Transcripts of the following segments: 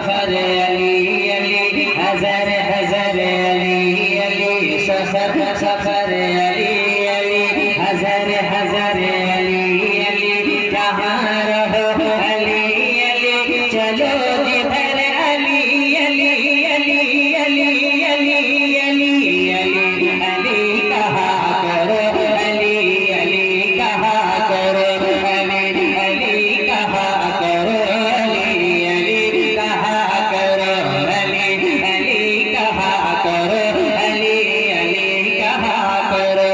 सफर अली अली हजर हजर अली अली सफर सफर अली अली हजर हजर अली अली कहाँ रहो अली अली चलो जिधर अली अली अली अली अली अली अली अली कहा करो अली अली कहा करो अली अली कहा करो अली अली कहा करो अली अली कहा करो अली अली कहा करो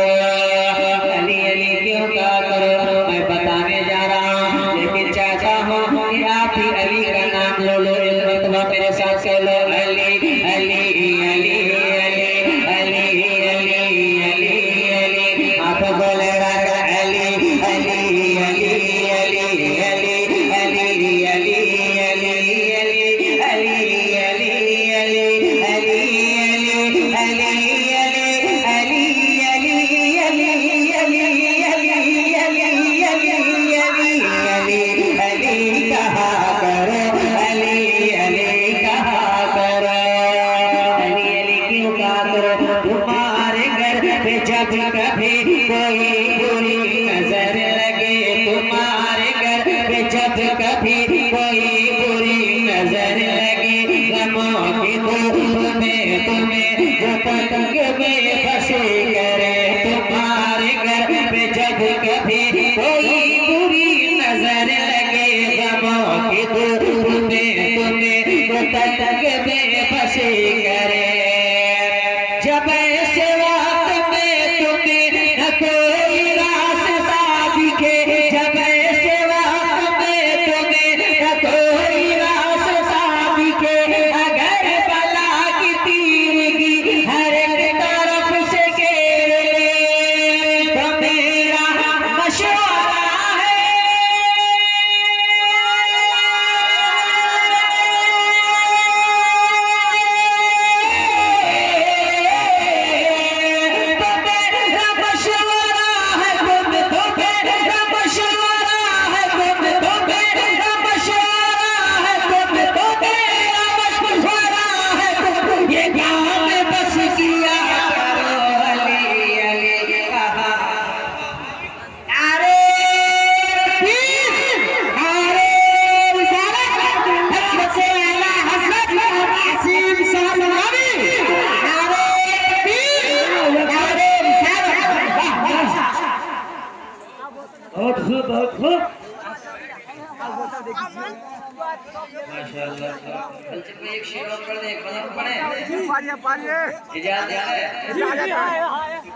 अली अली क्यों कहा करो मैं बताने जा रहा हूँ लेकिन चाहता हूँ कि आप ही अली का नाम लो लो इस मरतबा मेरे साथ से लो अली अली अली अली अली अली अली अली आप बोले राजा अली अली अली अली अली अली अली अली अली अली अली अली अली अली कहा करो अली अली कहा करो अली अली क्यों कहा करो तुम्हारे घर पे जब कभी कोई बुरी नजर लगे तुम्हारे घर पे जब कभी कोई बुरी नजर लगे गमों की धूप में तुम्हें जो पतंग में फंसे करे तुम्हारे घर पे जब कभी कोई बुरी नजर लगे गमों की धूप में तुम्हें जो पतंग में फंसे करे जब ऐसे वक्त में तुम्हें न कोई रास्ता दिखे जब ऐसे वक्त में तुम्हें न कोई रास्ता दिखे अगर बला की तीर की हर एक तरफ से घेर ले तो मेरा मशवरा है बहुत खूब बहुत खूब माशाल्लाह हल्के में एक शेर और पढ़ दे एक बदम पढ़े इजाजत है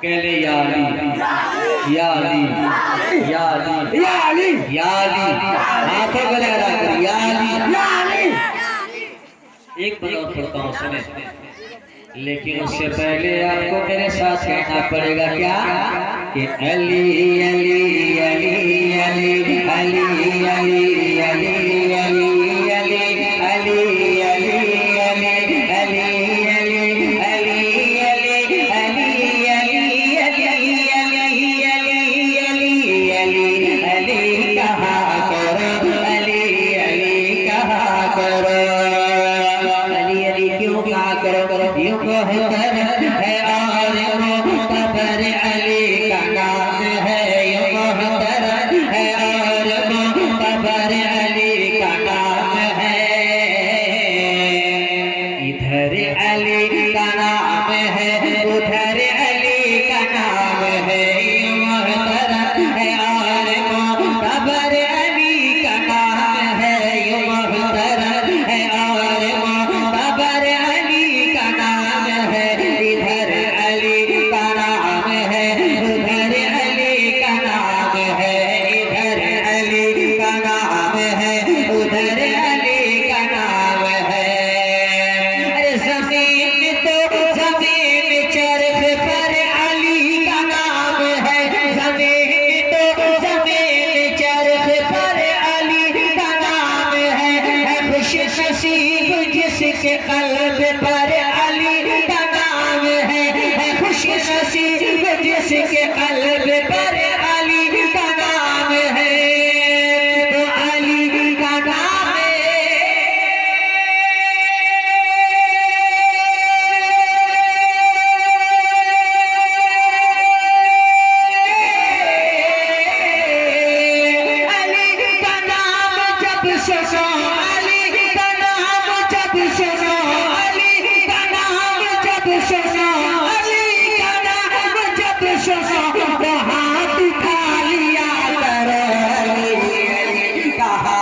कहले या अली या अली या अली या अली या अली हाथों को लगा कर या अली एक बदम पढ़ता हूँ सुने लेकिन उससे पहले आपको मेरे साथ कहना पड़ेगा क्या कि अली अली अली अली अली अली अली अली अली अली जिसके कल्ब पर अली का नाम है खुश नसीब जिसके कल्ब पर अली का नाम है तो अली का नाम है सुनो अली का नाम जब सुनो अली का नाम जब सुनो अली का नाम जब सुनो तो हाथ उठा लिया करो अली कहा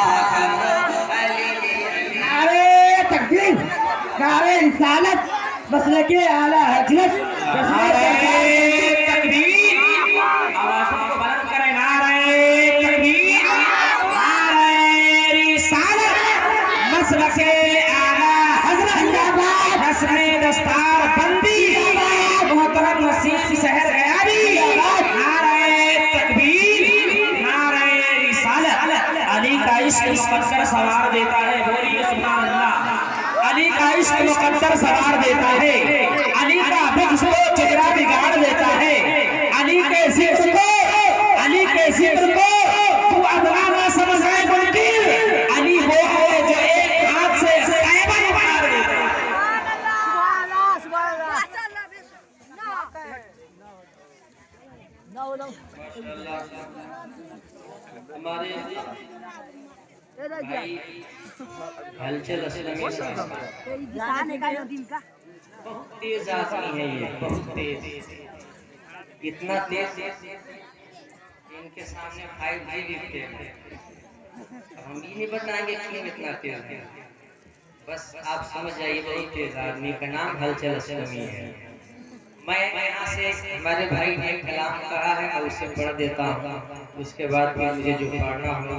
नारे तकबीर, नारे रिसालत, मसलक आला हजरत, तकबीर, आवाज़ों को बुलंद करें, नारे तकबीर, नारे रिसालत, मसलक आला हजरत, रस्म दस्तार बंदी, मोहतरम नसीम शहर गयाबी, नारे तकबीर, नारे रिसालत। अली का इश्क मुकद्दर सवार देता है, बोलिए सुभान अल्लाह। अली का इश्क मुकद्दर सवार देता है, अली का बुग़्ज़ को चेहरा बिगाड़ देता है। अली के जिक्र को तू अदना ना समझ रहे, बल्कि अली वो है जो एक हाथ से ऐबन मार देता है। हमारे भाई हलचल असलमी बहुत तेज आदमी है, ये बहुत तेज, इतना तेज इनके सामने 5G भी फेल है। हम ये नहीं बताएंगे क्यों इतना तेज है, बस आप समझ जाइए बहुत तेज आदमी का नाम हलचल असलमी है। मैं यहाँ से हमारे भाई ने कलाम कहा है, मैं उसे पढ़ देता हूँ, उसके बाद भी मुझे जो पढ़ना होगा